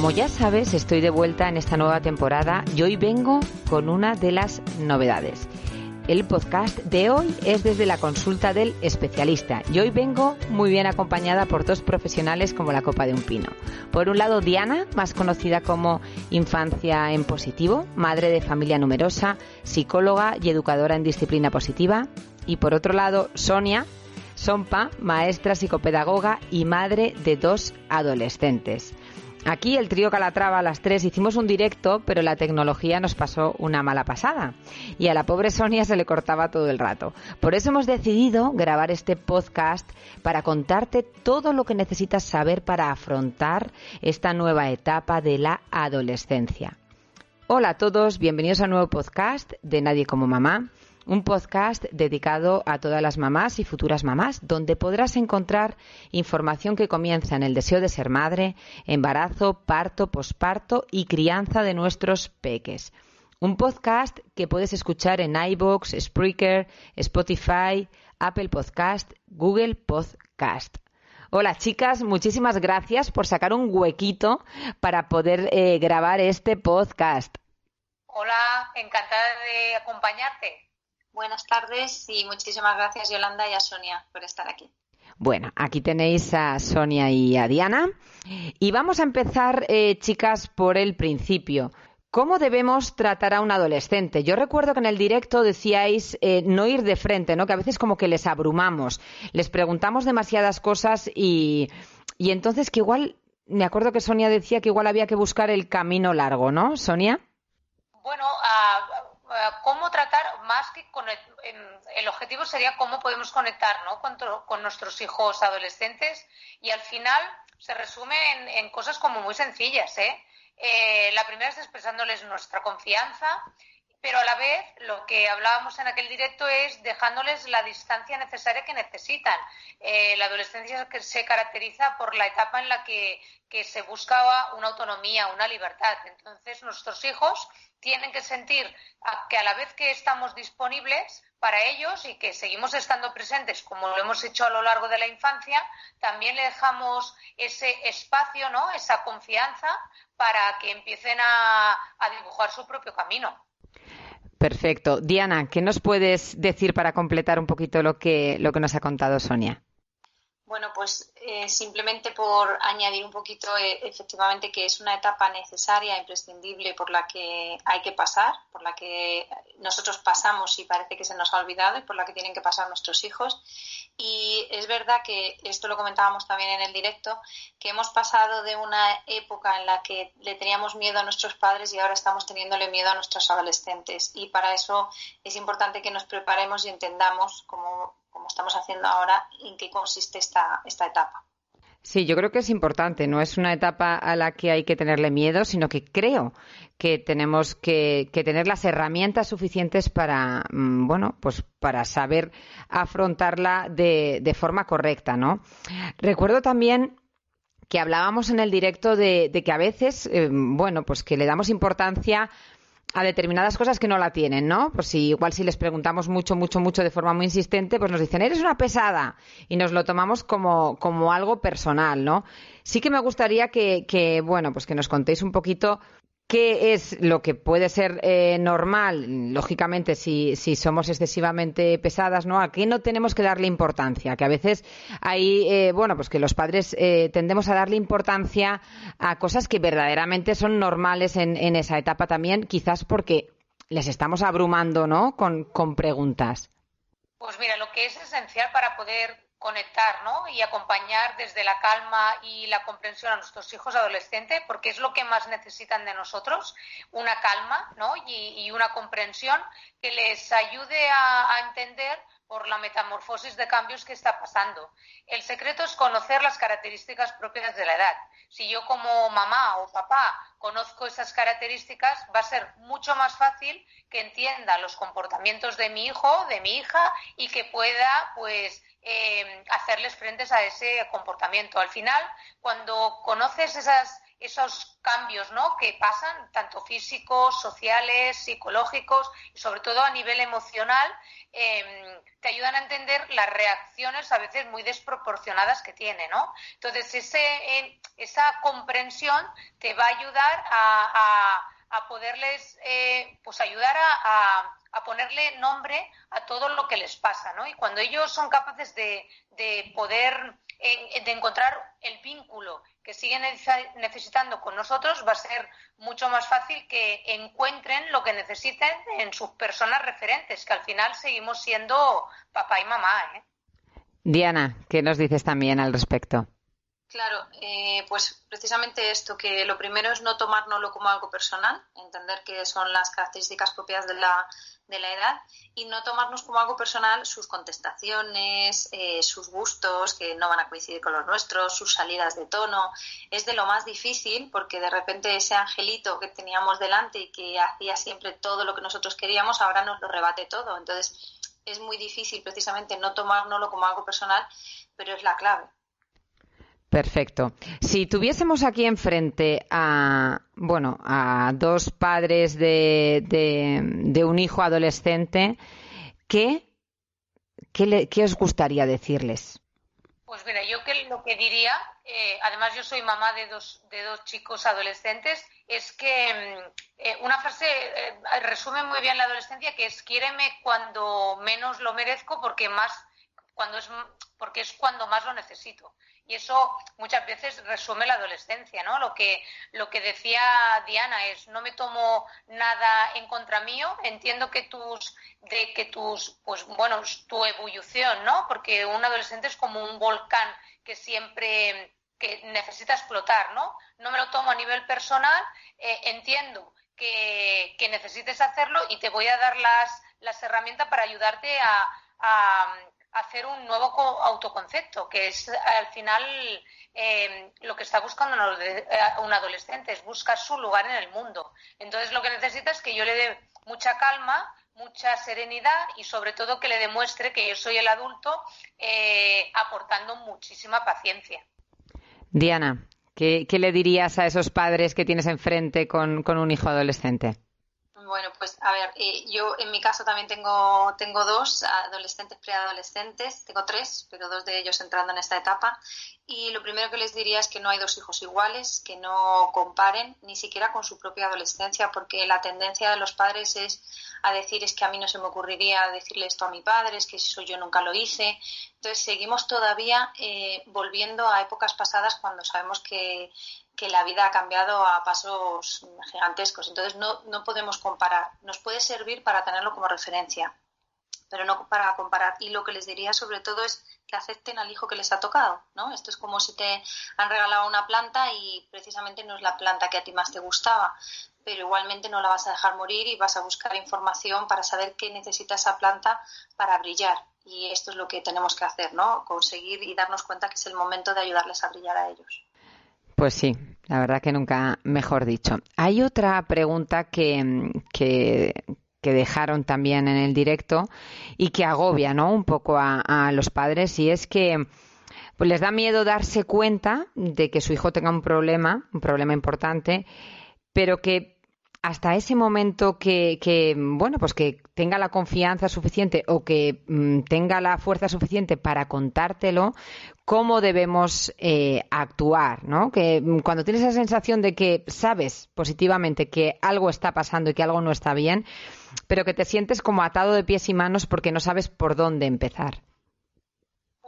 Como ya sabes, estoy de vuelta en esta nueva temporada y hoy vengo con una de las novedades. El podcast de hoy es desde la consulta del especialista y hoy vengo muy bien acompañada por dos profesionales como la copa de un pino. Por un lado, Diana, más conocida como Infancia en Positivo, madre de familia numerosa, psicóloga y educadora en disciplina positiva. Y por otro lado, Sonia Sompa, maestra psicopedagoga y madre de 2 adolescentes. Aquí el trío Calatrava, las 3, hicimos un directo, pero la tecnología nos pasó una mala pasada y a la pobre Sonia se le cortaba todo el rato. Por eso hemos decidido grabar este podcast para contarte todo lo que necesitas saber para afrontar esta nueva etapa de la adolescencia. Hola a todos, bienvenidos a un nuevo podcast de Nadie como Mamá. Un podcast dedicado a todas las mamás y futuras mamás, donde podrás encontrar información que comienza en el deseo de ser madre, embarazo, parto, posparto y crianza de nuestros peques. Un podcast que puedes escuchar en iVoox, Spreaker, Spotify, Apple Podcast, Google Podcast. Hola chicas, muchísimas gracias por sacar un huequito para poder grabar este podcast. Hola, encantada de acompañarte. Buenas tardes y muchísimas gracias Yolanda y a Sonia por estar aquí. Bueno, aquí tenéis a Sonia y a Diana y vamos a empezar, chicas, por el principio. ¿Cómo debemos tratar a un adolescente? Yo recuerdo que en el directo decíais no ir de frente, ¿no? Que a veces como que les abrumamos, les preguntamos demasiadas cosas y entonces que igual, me acuerdo que Sonia decía que igual había que buscar el camino largo, ¿no, Sonia? Bueno, cómo tratar, más que el objetivo sería cómo podemos conectar, ¿no? con nuestros hijos adolescentes y al final se resume en cosas como muy sencillas, La primera es expresándoles nuestra confianza, pero a la vez lo que hablábamos en aquel directo es dejándoles la distancia necesaria que necesitan. La adolescencia se caracteriza por la etapa en la que se busca una autonomía, una libertad. Entonces nuestros hijos tienen que sentir que a la vez que estamos disponibles para ellos y que seguimos estando presentes como lo hemos hecho a lo largo de la infancia, también le dejamos ese espacio, ¿no? Esa confianza para que empiecen a dibujar su propio camino. Perfecto. Diana, ¿qué nos puedes decir para completar un poquito lo que nos ha contado Sonia? Bueno, pues simplemente por añadir un poquito, efectivamente que es una etapa necesaria, imprescindible, por la que hay que pasar, por la que nosotros pasamos y parece que se nos ha olvidado y por la que tienen que pasar nuestros hijos. Y es verdad que, esto lo comentábamos también en el directo, que hemos pasado de una época en la que le teníamos miedo a nuestros padres y ahora estamos teniéndole miedo a nuestros adolescentes. Y para eso es importante que nos preparemos y entendamos como estamos haciendo ahora, en qué consiste esta etapa. Sí, yo creo que es importante. No es una etapa a la que hay que tenerle miedo, sino que creo que tenemos que tener las herramientas suficientes para, pues para saber afrontarla de forma correcta, ¿no? Recuerdo también que hablábamos en el directo de que a veces, pues que le damos importancia a determinadas cosas que no la tienen, ¿no? Pues igual si les preguntamos mucho de forma muy insistente, pues nos dicen, eres una pesada, y nos lo tomamos como algo personal, ¿no? Sí que me gustaría que nos contéis un poquito qué es lo que puede ser normal, lógicamente, si somos excesivamente pesadas, ¿no? A qué no tenemos que darle importancia, que a veces hay, pues que los padres tendemos a darle importancia a cosas que verdaderamente son normales en esa etapa también, quizás porque les estamos abrumando, ¿no? Con preguntas. Pues mira, lo que es esencial para poder conectar, ¿no? Y acompañar desde la calma y la comprensión a nuestros hijos adolescentes, porque es lo que más necesitan de nosotros, una calma, ¿no? Y una comprensión que les ayude a entender por la metamorfosis de cambios que está pasando. El secreto es conocer las características propias de la edad. Si yo como mamá o papá conozco esas características, va a ser mucho más fácil que entienda los comportamientos de mi hijo, de mi hija y que pueda, hacerles frentes a ese comportamiento. Al final, cuando conoces esos cambios, ¿no?, que pasan, tanto físicos, sociales, psicológicos y sobre todo a nivel emocional, te ayudan a entender las reacciones a veces muy desproporcionadas que tiene, ¿no? Entonces, esa comprensión te va a ayudar a poderles, pues ayudar a ponerle nombre a todo lo que les pasa, ¿no? Y cuando ellos son capaces de poder, de encontrar el vínculo que siguen necesitando con nosotros, va a ser mucho más fácil que encuentren lo que necesiten en sus personas referentes, que al final seguimos siendo papá y mamá, ¿eh? Diana, ¿qué nos dices también al respecto? Claro, pues precisamente esto, que lo primero es no tomárnoslo como algo personal, entender que son las características propias de la edad y no tomarnos como algo personal sus contestaciones, sus gustos que no van a coincidir con los nuestros, sus salidas de tono. Es de lo más difícil porque de repente ese angelito que teníamos delante y que hacía siempre todo lo que nosotros queríamos, ahora nos lo rebate todo. Entonces es muy difícil precisamente no tomárnoslo como algo personal, pero es la clave. Perfecto. Si tuviésemos aquí enfrente a dos padres de un hijo adolescente, ¿qué os gustaría decirles? Pues mira, yo lo que diría, además yo soy mamá de dos chicos adolescentes, es que una frase resume muy bien la adolescencia, que es: quiéreme cuando menos lo merezco porque es cuando más lo necesito. Y eso muchas veces resume la adolescencia, ¿no? Lo que decía Diana es: no me tomo nada en contra mío, entiendo tu evolución, ¿no? Porque un adolescente es como un volcán que necesita explotar, ¿no? No me lo tomo a nivel personal, entiendo que necesites hacerlo y te voy a dar las herramientas para ayudarte a hacer un nuevo autoconcepto, que es al final lo que está buscando un adolescente, es buscar su lugar en el mundo. Entonces lo que necesita es que yo le dé mucha calma, mucha serenidad y sobre todo que le demuestre que yo soy el adulto, aportando muchísima paciencia. Diana, ¿qué le dirías a esos padres que tienes enfrente con un hijo adolescente? Bueno, pues a ver, yo en mi caso también tengo dos adolescentes, preadolescentes, tengo tres, pero dos de ellos entrando en esta etapa. Y lo primero que les diría es que no hay dos hijos iguales, que no comparen ni siquiera con su propia adolescencia, porque la tendencia de los padres es a decir: es que a mí no se me ocurriría decirle esto a mi padre, es que eso yo nunca lo hice. Entonces seguimos todavía volviendo a épocas pasadas cuando sabemos que la vida ha cambiado a pasos gigantescos. Entonces no podemos comparar. Nos puede servir para tenerlo como referencia, pero no para comparar. Y lo que les diría sobre todo es que acepten al hijo que les ha tocado, ¿no? Esto es como si te han regalado una planta y precisamente no es la planta que a ti más te gustaba, pero igualmente no la vas a dejar morir y vas a buscar información para saber qué necesita esa planta para brillar. Y esto es lo que tenemos que hacer, ¿no? Conseguir y darnos cuenta que es el momento de ayudarles a brillar a ellos. Pues sí, la verdad que nunca mejor dicho. Hay otra pregunta que dejaron también en el directo y que agobia, ¿no?, un poco a los padres, y es que pues les da miedo darse cuenta de que su hijo tenga un problema importante, pero que hasta ese momento que tenga la confianza suficiente o que tenga la fuerza suficiente para contártelo, cómo debemos actuar, ¿no? Que cuando tienes esa sensación de que sabes positivamente que algo está pasando y que algo no está bien, pero que te sientes como atado de pies y manos porque no sabes por dónde empezar.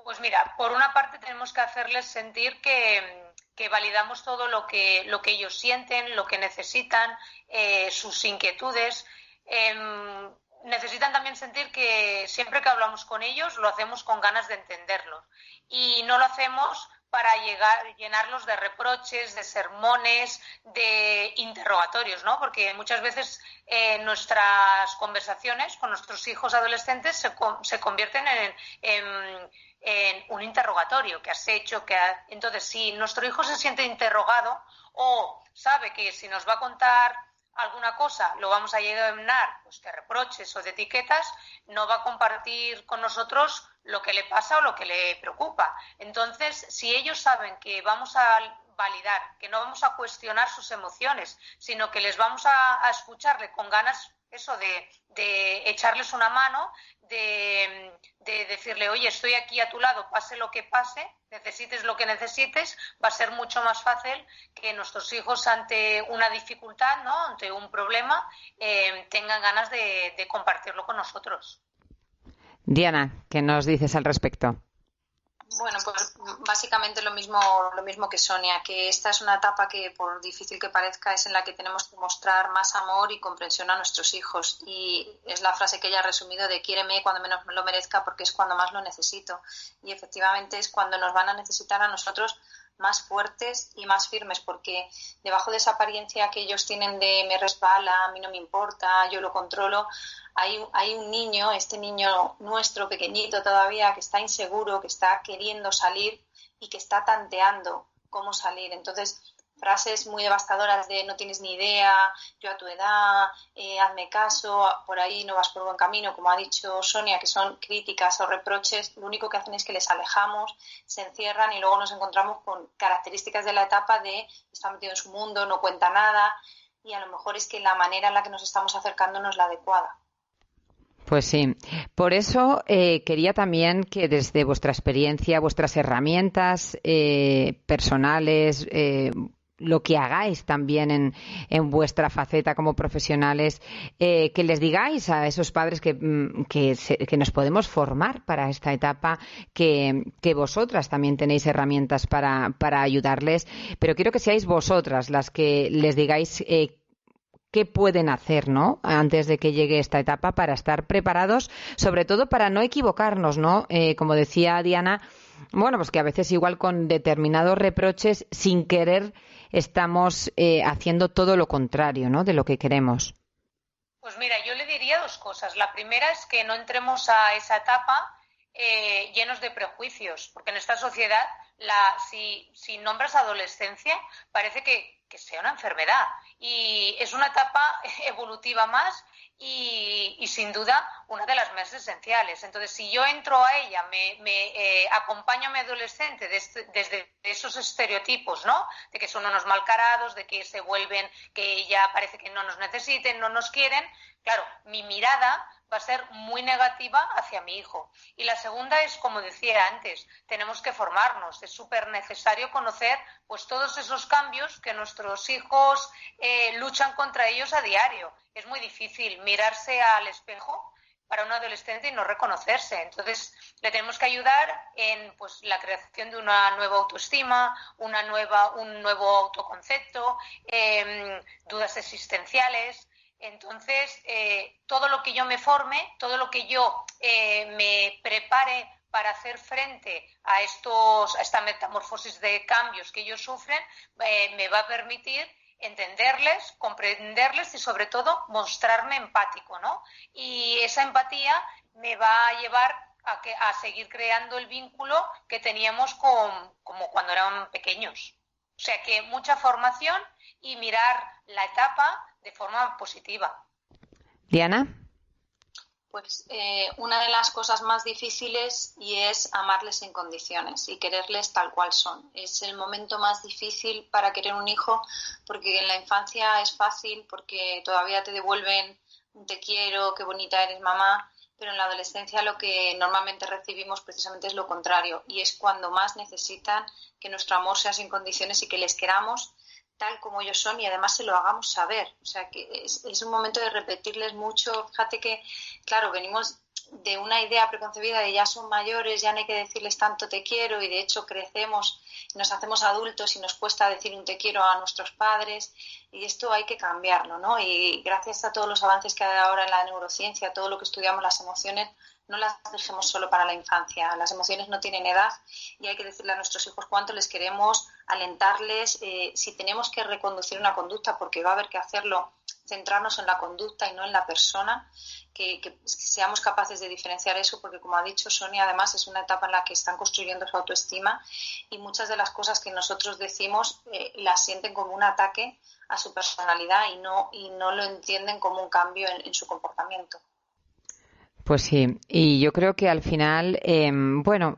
Pues mira, por una parte tenemos que hacerles sentir que validamos todo lo que ellos sienten, lo que necesitan, sus inquietudes. Necesitan también sentir que siempre que hablamos con ellos lo hacemos con ganas de entenderlos y no lo hacemos para llenarlos de reproches, de sermones, de interrogatorios, ¿no? Porque muchas veces nuestras conversaciones con nuestros hijos adolescentes se convierten en un interrogatorio. ¿Qué has hecho? Entonces, si nuestro hijo se siente interrogado o sabe que si nos va a contar alguna cosa lo vamos a llenar pues de reproches o de etiquetas, no va a compartir con nosotros lo que le pasa o lo que le preocupa. Entonces, si ellos saben que vamos a validar, que no vamos a cuestionar sus emociones, sino que les vamos a escucharle con ganas, eso de echarles una mano, de decirle, oye, estoy aquí a tu lado, pase lo que pase, necesites lo que necesites, va a ser mucho más fácil que nuestros hijos ante una dificultad, ¿no?, ante un problema, tengan ganas de compartirlo con nosotros. Diana, ¿qué nos dices al respecto? Bueno, pues básicamente lo mismo que Sonia, que esta es una etapa que, por difícil que parezca, es en la que tenemos que mostrar más amor y comprensión a nuestros hijos. Y es la frase que ella ha resumido de quiéreme cuando menos me lo merezca porque es cuando más lo necesito. Y efectivamente es cuando nos van a necesitar a nosotros más fuertes y más firmes, porque debajo de esa apariencia que ellos tienen de me resbala, a mí no me importa, yo lo controlo, hay un niño, este niño nuestro pequeñito todavía, que está inseguro, que está queriendo salir y que está tanteando cómo salir. Entonces, frases muy devastadoras de no tienes ni idea, yo a tu edad, hazme caso, por ahí no vas por buen camino, como ha dicho Sonia, que son críticas o reproches, lo único que hacen es que les alejamos, se encierran y luego nos encontramos con características de la etapa de está metido en su mundo, no cuenta nada, y a lo mejor es que la manera en la que nos estamos acercando no es la adecuada. Pues sí, por eso quería también que desde vuestra experiencia, vuestras herramientas personales, lo que hagáis también en vuestra faceta como profesionales, que les digáis a esos padres que nos podemos formar para esta etapa, que vosotras también tenéis herramientas para ayudarles, pero quiero que seáis vosotras las que les digáis qué pueden hacer, ¿no?, antes de que llegue esta etapa para estar preparados, sobre todo para no equivocarnos, ¿no? Como decía Diana, bueno, pues que a veces igual con determinados reproches, sin querer, estamos haciendo todo lo contrario, ¿no?, de lo que queremos. Pues mira, yo le diría dos cosas. La primera es que no entremos a esa etapa llenos de prejuicios, porque en esta sociedad, si nombras adolescencia, parece que sea una enfermedad, y es una etapa evolutiva más y sin duda una de las más esenciales. Entonces, si yo entro a ella, me acompaño a mi adolescente desde esos estereotipos, ¿no?, de que son unos malcarados, de que se vuelven, que ya parece que no nos necesiten, no nos quieren, claro, mi mirada va a ser muy negativa hacia mi hijo. Y la segunda es, como decía antes, tenemos que formarnos. Es súper necesario conocer pues todos esos cambios que nuestros hijos luchan contra ellos a diario. Es muy difícil mirarse al espejo para un adolescente y no reconocerse. Entonces, le tenemos que ayudar en pues la creación de una nueva autoestima, un nuevo autoconcepto, dudas existenciales. Entonces, todo lo que yo me forme, todo lo que yo me prepare para hacer frente a esta metamorfosis de cambios que ellos sufren, me va a permitir entenderles, comprenderles y sobre todo mostrarme empático, ¿no? Y esa empatía me va a llevar a seguir creando el vínculo que teníamos como cuando eran pequeños. O sea que mucha formación y mirar la etapa de forma positiva. Diana. Pues una de las cosas más difíciles y es amarles en condiciones y quererles tal cual son. Es el momento más difícil para querer un hijo porque en la infancia es fácil porque todavía te devuelven un te quiero, qué bonita eres mamá, pero en la adolescencia lo que normalmente recibimos precisamente es lo contrario y es cuando más necesitan que nuestro amor sea sin condiciones y que les queramos tal como ellos son y además se lo hagamos saber. O sea que es un momento de repetirles mucho. Fíjate que, claro, venimos de una idea preconcebida de ya son mayores, ya no hay que decirles tanto te quiero y de hecho crecemos, nos hacemos adultos y nos cuesta decir un te quiero a nuestros padres y esto hay que cambiarlo, ¿no? Y gracias a todos los avances que hay ahora en la neurociencia, todo lo que estudiamos las emociones, no las dejemos solo para la infancia. Las emociones no tienen edad y hay que decirle a nuestros hijos cuánto les queremos, alentarles, si tenemos que reconducir una conducta, porque va a haber que hacerlo, centrarnos en la conducta y no en la persona, que seamos capaces de diferenciar eso, porque como ha dicho Sonia, además es una etapa en la que están construyendo su autoestima y muchas de las cosas que nosotros decimos las sienten como un ataque a su personalidad y no lo entienden como un cambio en su comportamiento. Pues sí, y yo creo que al final,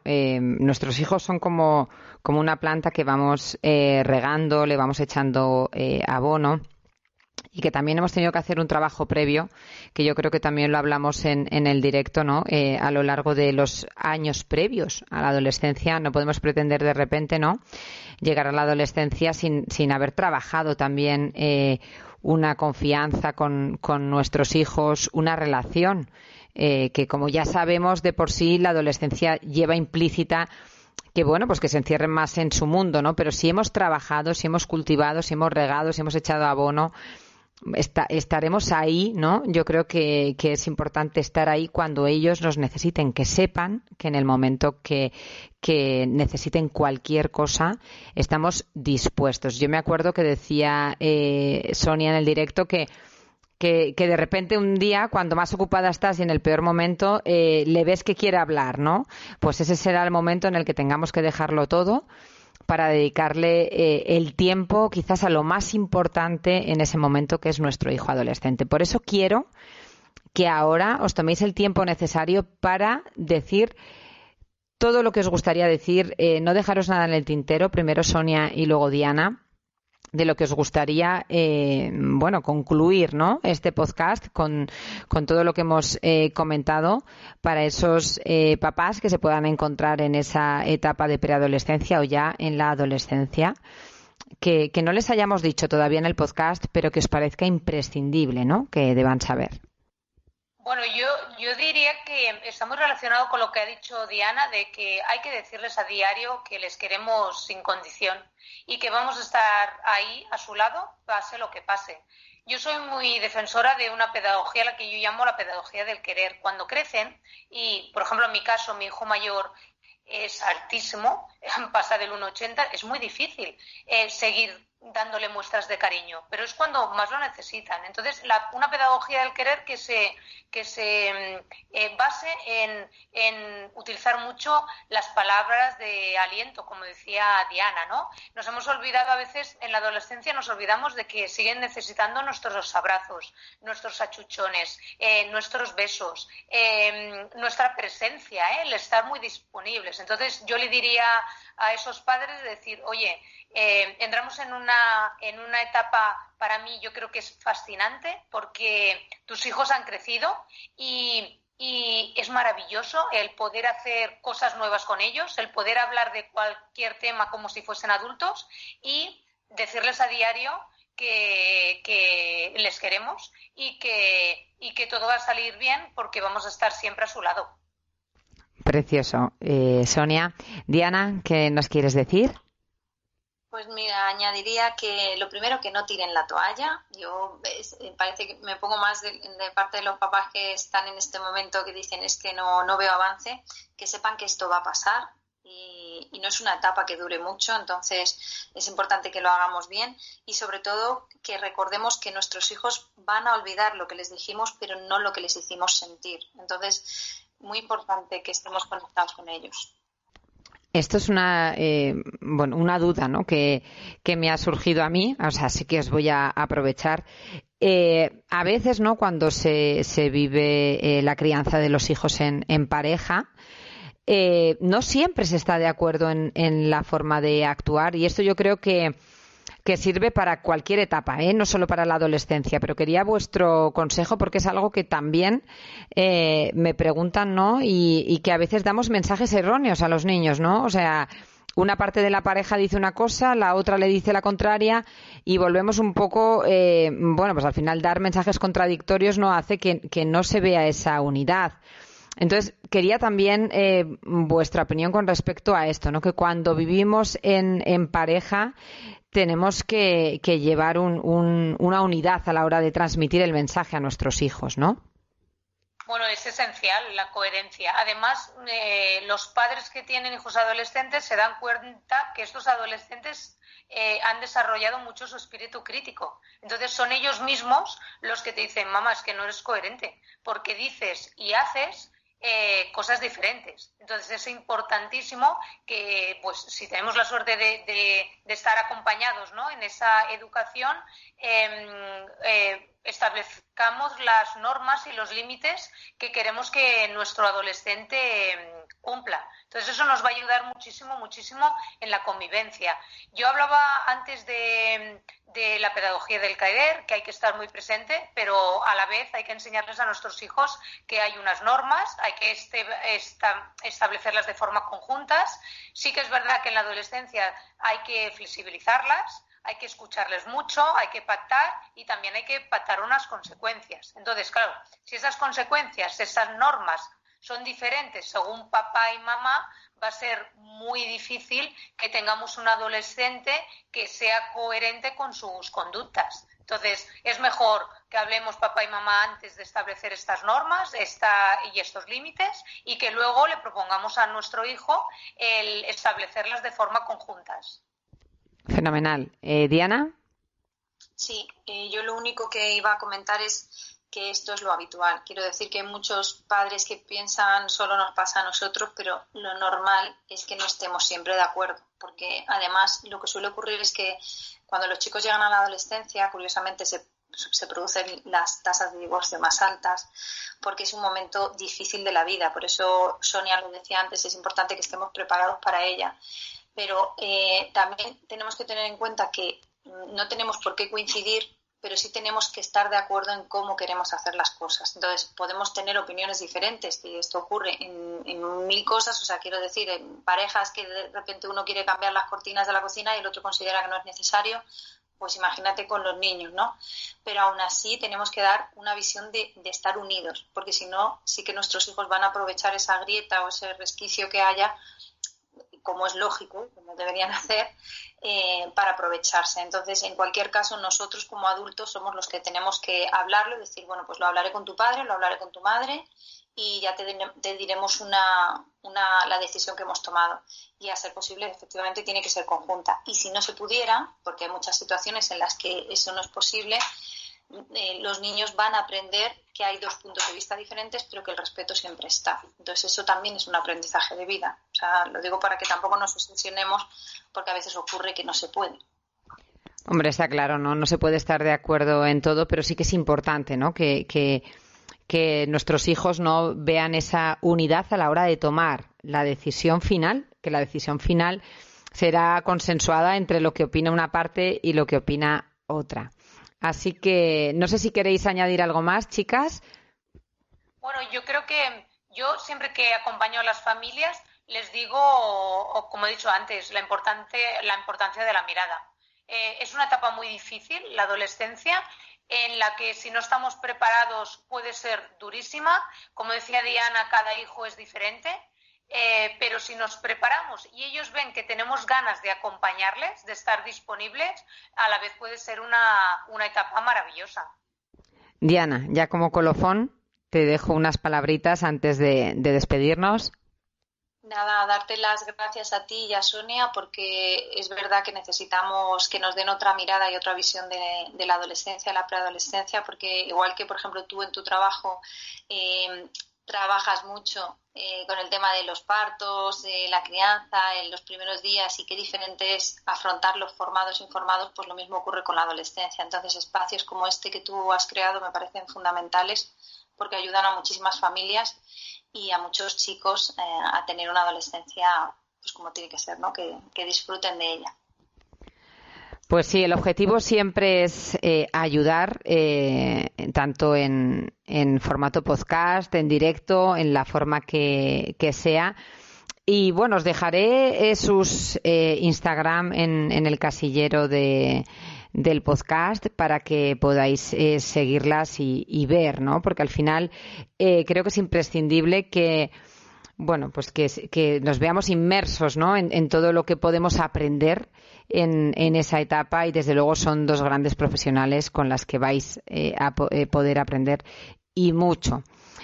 nuestros hijos son como una planta que vamos regando, le vamos echando abono y que también hemos tenido que hacer un trabajo previo, que yo creo que también lo hablamos en el directo, ¿no? A lo largo de los años previos a la adolescencia. No podemos pretender de repente, ¿no?, llegar a la adolescencia sin haber trabajado también una confianza con nuestros hijos, una relación que, como ya sabemos, de por sí la adolescencia lleva implícita que, bueno, pues que se encierren más en su mundo, ¿no? Pero si hemos trabajado, si hemos cultivado, si hemos regado, si hemos echado abono, estaremos ahí, ¿no? Yo creo que es importante estar ahí cuando ellos nos necesiten, que sepan que en el momento que necesiten cualquier cosa, estamos dispuestos. Yo me acuerdo que decía Sonia en el directo que de repente un día, cuando más ocupada estás y en el peor momento, le ves que quiere hablar, ¿no? Pues ese será el momento en el que tengamos que dejarlo todo para dedicarle el tiempo quizás a lo más importante en ese momento, que es nuestro hijo adolescente. Por eso quiero que ahora os toméis el tiempo necesario para decir todo lo que os gustaría decir, no dejaros nada en el tintero, primero Sonia y luego Diana, de lo que os gustaría, concluir, ¿no?, este podcast con todo lo que hemos comentado para esos papás que se puedan encontrar en esa etapa de preadolescencia o ya en la adolescencia, que no les hayamos dicho todavía en el podcast, pero que os parezca imprescindible, ¿no?, que deban saber. Bueno, yo diría que está muy relacionado con lo que ha dicho Diana, de que hay que decirles a diario que les queremos sin condición y que vamos a estar ahí a su lado, pase lo que pase. Yo soy muy defensora de una pedagogía, la que yo llamo la pedagogía del querer. Cuando crecen, y por ejemplo en mi caso, mi hijo mayor es altísimo, pasa del 1,80, es muy difícil seguir dándole muestras de cariño, pero es cuando más lo necesitan. Entonces, una pedagogía del querer que se base en utilizar mucho las palabras de aliento, como decía Diana, ¿no? Nos hemos olvidado a veces, en la adolescencia nos olvidamos de que siguen necesitando nuestros abrazos, nuestros achuchones, nuestros besos, nuestra presencia, el estar muy disponibles. Entonces, yo le diría a esos padres de decir, oye, entramos en una etapa, para mí yo creo que es fascinante, porque tus hijos han crecido y es maravilloso el poder hacer cosas nuevas con ellos, el poder hablar de cualquier tema como si fuesen adultos y decirles a diario que les queremos y que todo va a salir bien porque vamos a estar siempre a su lado. Precioso. Sonia. Diana, ¿qué nos quieres decir? Pues mira, añadiría que lo primero, que no tiren la toalla. Parece que me pongo más de parte de los papás que están en este momento, que dicen es que no veo avance, que sepan que esto va a pasar y no es una etapa que dure mucho, entonces es importante que lo hagamos bien y sobre todo que recordemos que nuestros hijos van a olvidar lo que les dijimos, pero no lo que les hicimos sentir. Entonces, muy importante que estemos conectados con ellos. Esto es una duda, ¿no?, que me ha surgido a mí, o sea, sí que os voy a aprovechar. A veces, ¿no?, cuando se vive la crianza de los hijos en pareja, no siempre se está de acuerdo en la forma de actuar, y esto yo creo que sirve para cualquier etapa, no solo para la adolescencia, pero quería vuestro consejo porque es algo que también me preguntan, ¿no?, y que a veces damos mensajes erróneos a los niños, ¿no? O sea, una parte de la pareja dice una cosa, la otra le dice la contraria y volvemos un poco, pues al final dar mensajes contradictorios no hace que no se vea esa unidad. Entonces, quería también vuestra opinión con respecto a esto, ¿no?, que cuando vivimos en pareja tenemos que llevar una unidad a la hora de transmitir el mensaje a nuestros hijos, ¿no? Bueno, es esencial la coherencia. Además, los padres que tienen hijos adolescentes se dan cuenta que estos adolescentes han desarrollado mucho su espíritu crítico. Entonces, son ellos mismos los que te dicen, mamá, es que no eres coherente, porque dices y haces cosas diferentes. Entonces es importantísimo que, pues, si tenemos la suerte de estar acompañados, ¿no?, en esa educación, establezcamos las normas y los límites que queremos que nuestro adolescente cumpla. Entonces eso nos va a ayudar muchísimo, muchísimo en la convivencia. Yo hablaba antes de la pedagogía del caer, que hay que estar muy presente, pero a la vez hay que enseñarles a nuestros hijos que hay unas normas, hay que establecerlas de forma conjuntas. Sí que es verdad que en la adolescencia hay que flexibilizarlas, hay que escucharles mucho, hay que pactar y también hay que pactar unas consecuencias. Entonces, claro, si esas consecuencias, esas normas son diferentes según papá y mamá, va a ser muy difícil que tengamos un adolescente que sea coherente con sus conductas. Entonces, es mejor que hablemos papá y mamá antes de establecer estas normas y estos límites y que luego le propongamos a nuestro hijo el establecerlas de forma conjuntas. Fenomenal. ¿Diana? Sí, yo lo único que iba a comentar es que esto es lo habitual. Quiero decir que hay muchos padres que piensan solo nos pasa a nosotros, pero lo normal es que no estemos siempre de acuerdo, porque además lo que suele ocurrir es que cuando los chicos llegan a la adolescencia, curiosamente se producen las tasas de divorcio más altas, porque es un momento difícil de la vida. Por eso Sonia lo decía antes, es importante que estemos preparados para ella. Pero también tenemos que tener en cuenta que no tenemos por qué coincidir, pero sí tenemos que estar de acuerdo en cómo queremos hacer las cosas. Entonces, podemos tener opiniones diferentes, que esto ocurre en mil cosas, o sea, quiero decir, en parejas que de repente uno quiere cambiar las cortinas de la cocina y el otro considera que no es necesario, pues imagínate con los niños, ¿no? Pero aún así tenemos que dar una visión de estar unidos, porque si no, sí que nuestros hijos van a aprovechar esa grieta o ese resquicio que haya, como es lógico, como deberían hacer, para aprovecharse. Entonces, en cualquier caso, nosotros como adultos somos los que tenemos que hablarlo y decir, bueno, pues lo hablaré con tu padre, lo hablaré con tu madre y ya te diremos la decisión que hemos tomado. Y a ser posible, efectivamente, tiene que ser conjunta. Y si no se pudiera, porque hay muchas situaciones en las que eso no es posible, los niños van a aprender que hay dos puntos de vista diferentes, pero que el respeto siempre está. Entonces eso también es un aprendizaje de vida. O sea, lo digo para que tampoco nos obsesionemos, porque a veces ocurre que no se puede. Hombre, está claro, no se puede estar de acuerdo en todo, pero sí que es importante, ¿no? Que nuestros hijos no vean esa unidad a la hora de tomar la decisión final, que la decisión final será consensuada entre lo que opina una parte y lo que opina otra. Así que no sé si queréis añadir algo más, chicas. Bueno, yo creo que yo siempre que acompaño a las familias les digo, o como he dicho antes, la importancia de la mirada. Es una etapa muy difícil, la adolescencia, en la que si no estamos preparados puede ser durísima. Como decía Diana, cada hijo es diferente. Pero si nos preparamos y ellos ven que tenemos ganas de acompañarles, de estar disponibles, a la vez puede ser una etapa maravillosa. Diana, ya como colofón, te dejo unas palabritas antes de despedirnos. Nada, darte las gracias a ti y a Sonia, porque es verdad que necesitamos que nos den otra mirada y otra visión de la adolescencia, la preadolescencia, porque igual que, por ejemplo, tú en tu trabajo trabajas mucho con el tema de los partos, de la crianza, en los primeros días, y qué diferente es afrontarlos formados e informados, pues lo mismo ocurre con la adolescencia. Entonces, espacios como este que tú has creado me parecen fundamentales porque ayudan a muchísimas familias y a muchos chicos a tener una adolescencia pues como tiene que ser, ¿no? Que disfruten de ella. Pues sí, el objetivo siempre es ayudar, tanto en formato podcast, en directo, en la forma que sea. Y bueno, os dejaré sus Instagram en el casillero del podcast para que podáis seguirlas y ver, ¿no? Porque al final creo que es imprescindible que nos veamos inmersos, ¿no? en todo lo que podemos aprender en esa etapa, y desde luego son dos grandes profesionales con las que vais a poder aprender y mucho.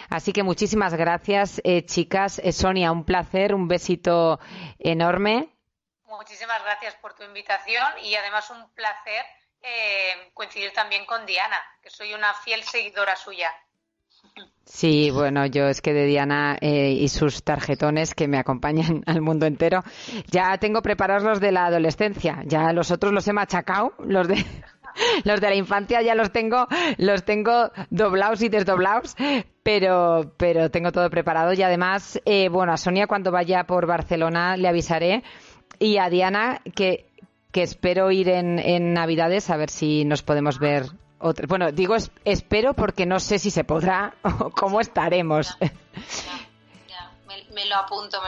Así que muchísimas gracias, chicas. Sonia, un placer, un besito enorme. Muchísimas gracias por tu invitación y además un placer coincidir también con Diana, que soy una fiel seguidora suya. Sí, bueno, yo es que de Diana y sus tarjetones que me acompañan al mundo entero, ya tengo preparados los de la adolescencia, ya los otros los he machacado, los de Los de la infancia ya los tengo doblados y desdoblados, pero tengo todo preparado. Y además, a Sonia cuando vaya por Barcelona le avisaré, y a Diana que espero ir en Navidades a ver si nos podemos ver. Bueno, digo espero porque no sé si se podrá o cómo estaremos. Ya. Me lo apunto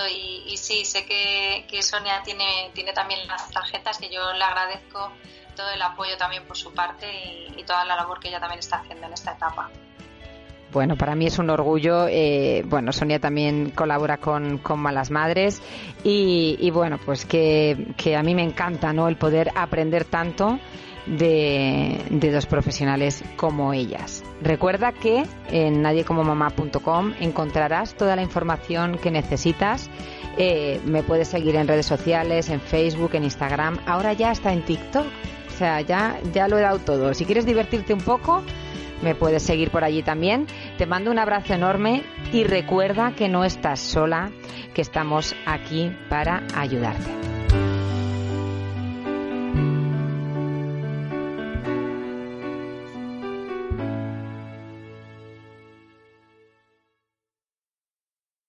y sí, sé que Sonia tiene también las tarjetas, que yo le agradezco todo el apoyo también por su parte y toda la labor que ella también está haciendo en esta etapa. Bueno, para mí es un orgullo. Sonia también colabora con Malas Madres y bueno, pues que a mí me encanta, ¿no?, el poder aprender tanto de dos profesionales como ellas. Recuerda que en nadiecomomamá.com encontrarás toda la información que necesitas. Me puedes seguir en redes sociales, en Facebook, en Instagram, ahora ya está en TikTok. O sea, ya lo he dado todo. Si quieres divertirte un poco, me puedes seguir por allí también. Te mando un abrazo enorme y recuerda que no estás sola, que estamos aquí para ayudarte.